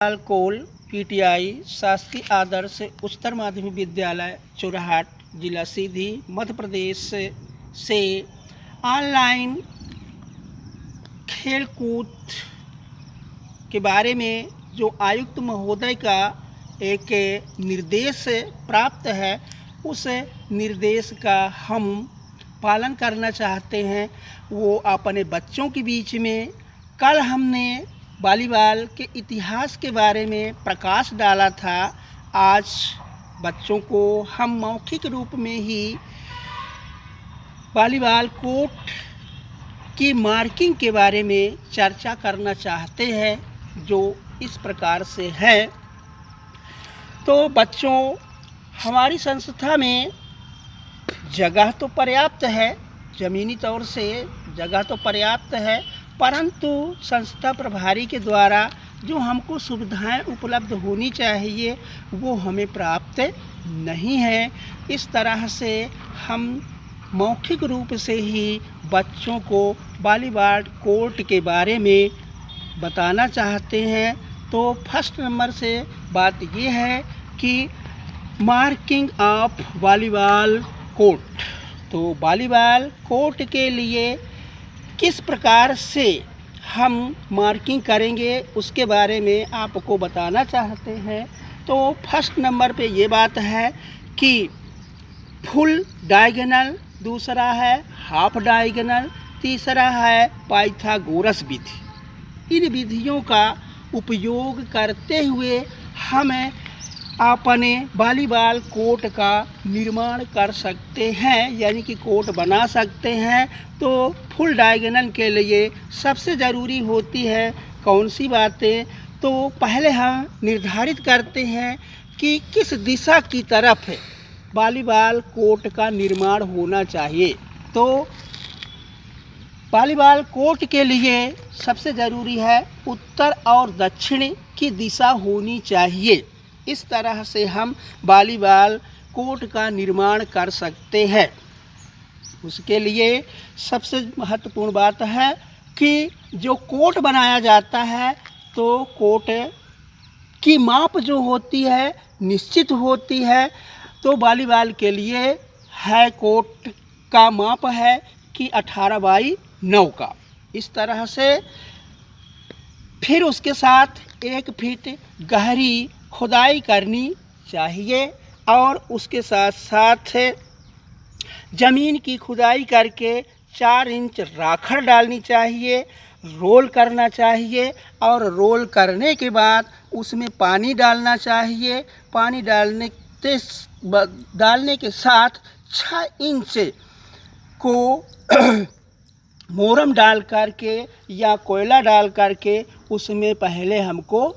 कोल PTI शासकीय आदर्श उच्चतर माध्यमिक विद्यालय चोरहाट जिला सीधी मध्य प्रदेश से ऑनलाइन खेलकूद के बारे में जो आयुक्त महोदय का एक निर्देश प्राप्त है, उस निर्देश का हम पालन करना चाहते हैं। वो अपने बच्चों के बीच में कल हमने वॉलीबॉल के इतिहास के बारे में प्रकाश डाला था। आज बच्चों को हम मौखिक रूप में ही वॉलीबॉल कोर्ट की मार्किंग के बारे में चर्चा करना चाहते हैं, जो इस प्रकार से है। तो बच्चों, हमारी संस्था में जगह तो पर्याप्त है, ज़मीनी तौर से जगह तो पर्याप्त है, परंतु संस्था प्रभारी के द्वारा जो हमको सुविधाएं उपलब्ध होनी चाहिए वो हमें प्राप्त नहीं है। इस तरह से हम मौखिक रूप से ही बच्चों को वॉलीबॉल कोर्ट के बारे में बताना चाहते हैं। तो फर्स्ट नंबर से बात ये है कि मार्किंग ऑफ वॉलीबॉल कोर्ट। तो वॉलीबॉल कोर्ट के लिए किस प्रकार से हम मार्किंग करेंगे उसके बारे में आपको बताना चाहते हैं। तो फर्स्ट नंबर पे ये बात है कि फुल डायगोनल, दूसरा है हाफ डायगोनल, तीसरा है पाइथागोरस विधि। इन विधियों का उपयोग करते हुए हमें अपने वॉलीबॉल कोर्ट का निर्माण कर सकते हैं, यानी कि कोर्ट बना सकते हैं। तो फुल डायगोनल के लिए सबसे ज़रूरी होती है कौन सी बातें? तो पहले हम निर्धारित करते हैं कि किस दिशा की तरफ वॉलीबॉल कोर्ट का निर्माण होना चाहिए। तो वॉलीबॉल कोर्ट के लिए सबसे ज़रूरी है उत्तर और दक्षिण की दिशा होनी चाहिए। इस तरह से हम वॉलीबॉल कोर्ट का निर्माण कर सकते हैं। उसके लिए सबसे महत्वपूर्ण बात है कि जो कोर्ट बनाया जाता है तो कोर्ट की माप जो होती है निश्चित होती है। तो वॉलीबॉल के लिए है कोर्ट का माप है कि 18x9 का। इस तरह से फिर उसके साथ 1 फीट गहरी खुदाई करनी चाहिए और उसके साथ साथ ज़मीन की खुदाई करके 4 इंच राखड़ डालनी चाहिए, रोल करना चाहिए और रोल करने के बाद उसमें पानी डालना चाहिए। पानी डालने के साथ 6 इंच को मोरम डाल करके या कोयला डाल करके उसमें पहले हमको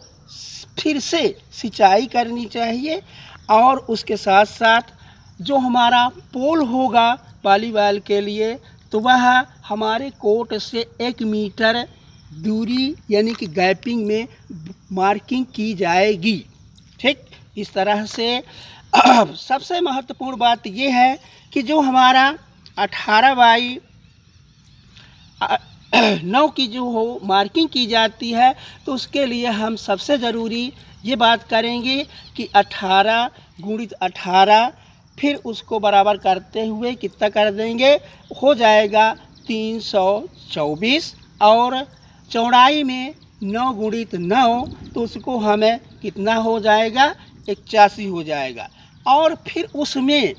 फिर से सिंचाई करनी चाहिए। और उसके साथ साथ जो हमारा पोल होगा वॉलीबॉल के लिए, तो वह हमारे कोर्ट से 1 मीटर दूरी यानी कि गैपिंग में मार्किंग की जाएगी। ठीक, इस तरह से सबसे महत्वपूर्ण बात यह है कि जो हमारा 18x9 की जो हो मार्किंग की जाती है, तो उसके लिए हम सबसे ज़रूरी ये बात करेंगे कि 18 × 18, फिर उसको बराबर करते हुए कितना कर देंगे, हो जाएगा 324। और चौड़ाई में 9 × 9, तो उसको हमें कितना हो जाएगा, 81 हो जाएगा। और फिर उसमें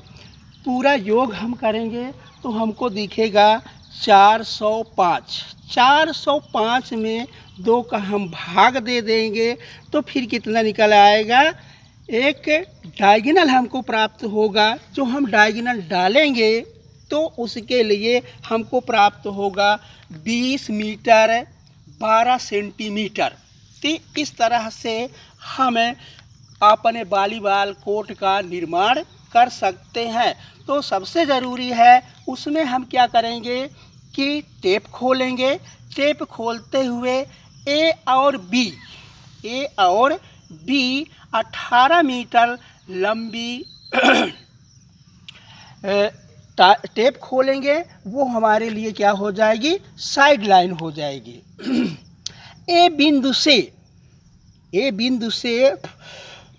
पूरा योग हम करेंगे तो हमको दिखेगा 405। 405 में 2 का हम भाग दे देंगे तो फिर कितना निकल आएगा, एक डायगोनल हमको प्राप्त होगा। जो हम डायगोनल डालेंगे तो उसके लिए हमको प्राप्त होगा 20 मीटर 12 सेंटीमीटर। तो इस तरह से हम अपने वॉलीबॉल कोर्ट का निर्माण कर सकते हैं। तो सबसे ज़रूरी है उसमें हम क्या करेंगे कि टेप खोलेंगे। टेप खोलते हुए ए और बी 18 मीटर लंबी टेप खोलेंगे। वो हमारे लिए क्या हो जाएगी, साइड लाइन हो जाएगी। ए बिंदु से ए बिंदु से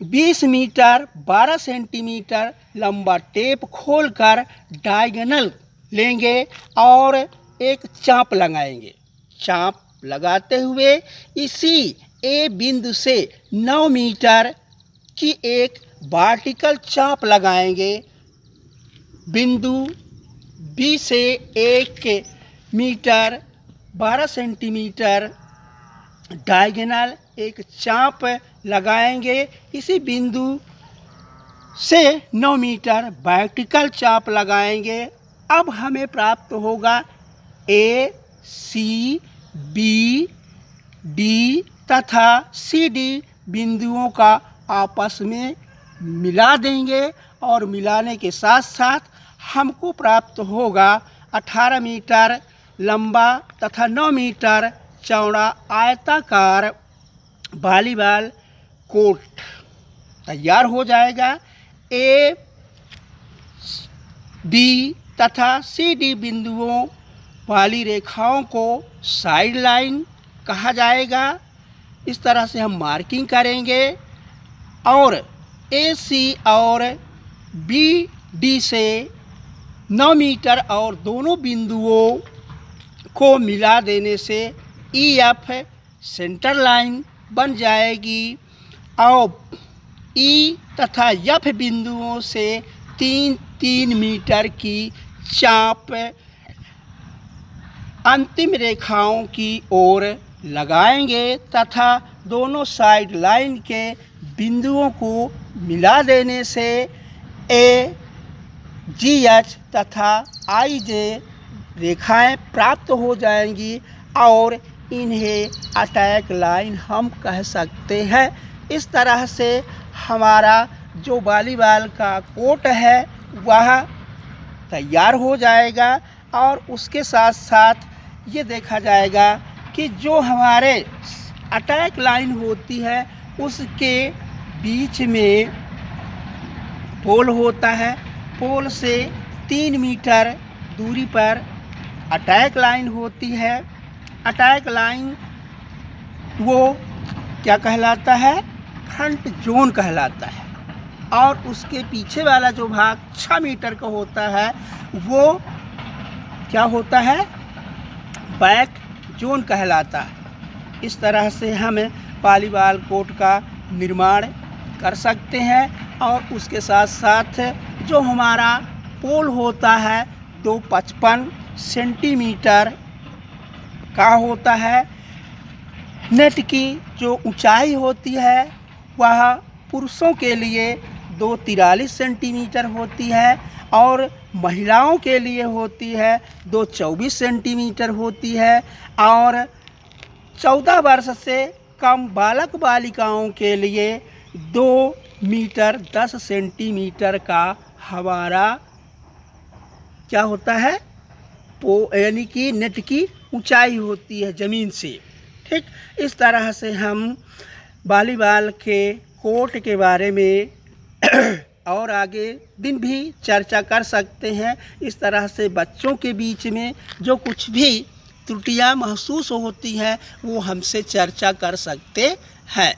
20 मीटर 12 सेंटीमीटर लंबा टेप खोलकर डायगोनल लेंगे और एक चाप लगाएंगे। चाप लगाते हुए इसी ए बिंदु से 9 मीटर की एक वर्टिकल चाप लगाएंगे। बिंदु बी से 1 मीटर 12 सेंटीमीटर डायगोनल एक चाप लगाएंगे। इसी बिंदु से 9 मीटर वर्टिकल चाप लगाएंगे। अब हमें प्राप्त होगा ए, सी, बी, डी तथा सी डी बिंदुओं का आपस में मिला देंगे और मिलाने के साथ साथ हमको प्राप्त होगा 18 मीटर लंबा तथा 9 मीटर चौड़ा आयताकार वॉलीबॉल कोर्ट तैयार हो जाएगा। ए, बी तथा सी डी बिंदुओं वाली रेखाओं को साइड लाइन कहा जाएगा। इस तरह से हम मार्किंग करेंगे और ए, सी और बी, डी से 9 मीटर और दोनों बिंदुओं को मिला देने से ई एफ सेंटर लाइन बन जाएगी और ई तथा एफ बिंदुओं से 3-3 मीटर की चाप अंतिम रेखाओं की ओर लगाएंगे तथा दोनों साइड लाइन के बिंदुओं को मिला देने से ए, जी एच तथा आई जे रेखाएं प्राप्त हो जाएंगी और इन्हें अटैक लाइन हम कह सकते हैं। इस तरह से हमारा जो वॉलीबॉल का कोर्ट है वह तैयार हो जाएगा और उसके साथ साथ ये देखा जाएगा कि जो हमारे अटैक लाइन होती है उसके बीच में पोल होता है। पोल से 3 मीटर दूरी पर अटैक लाइन होती है। अटैक लाइन वो क्या कहलाता है? फ्रंट जोन कहलाता है। और उसके पीछे वाला जो भाग 6 मीटर का होता है वो क्या होता है? बैक जोन कहलाता है। इस तरह से हम वॉलीबॉल कोर्ट का निर्माण कर सकते हैं और उसके साथ साथ जो हमारा पोल होता है 255 सेंटीमीटर का होता है। नेट की जो ऊंचाई होती है वह पुरुषों के लिए 243 सेंटीमीटर होती है और महिलाओं के लिए होती है 224 सेंटीमीटर होती है और 14 वर्ष से कम बालक बालिकाओं के लिए 2 मीटर 10 सेंटीमीटर का हमारा क्या होता है? यानी कि नेट की ऊंचाई होती है ज़मीन से। ठीक, इस तरह से हम वॉलीबॉल के कोर्ट के बारे में और आगे दिन भी चर्चा कर सकते हैं। इस तरह से बच्चों के बीच में जो कुछ भी त्रुटियां महसूस होती हैं वो हमसे चर्चा कर सकते हैं।